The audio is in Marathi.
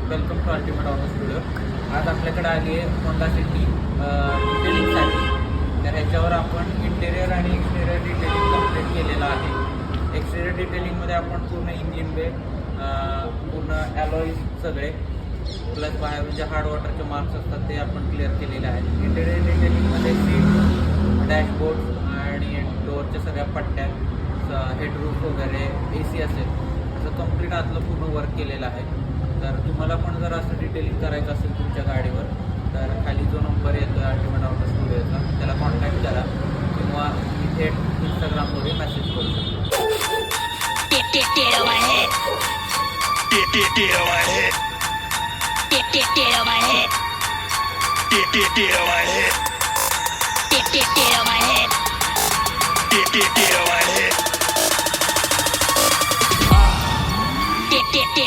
Welcome to ultimate auto studio. आज आपल्याकडे आली आहे होंडा सिटी डिटेलिंगसाठी. तर ह्याच्यावर आपण इंटेरियर आणि एक्सटेरियर डिटेलिंग कंप्लीट केलेलं आहे. एक्सटेरियर डिटेलिंगमध्ये आपण पूर्ण इंजिन बे पूर्ण ॲलॉईज सगळे प्लस बाहेर जे हार्ड वॉटरचे मार्क्स असतात ते आपण क्लिअर केलेले आहेत. इंटेरियर डिटेलिंगमध्ये सीट, डॅशबोर्ड आणि डोअरच्या सगळ्या पट्ट्या, हेडरूफ वगैरे, AC असेल असं कंप्लीट आतलं पूर्ण वर्क केलेलं आहे. तर तुम्हाला पण जर असं डिटेलिंग करायचं असेल तुमच्या गाडीवर तर खाली जो नंबर येतो अल्टिमेट ऑटो स्टुडिओचा त्याला कॉन्टॅक्ट करा किंवा थेट इंस्टाग्रामवर मेसेज करू शकता. Get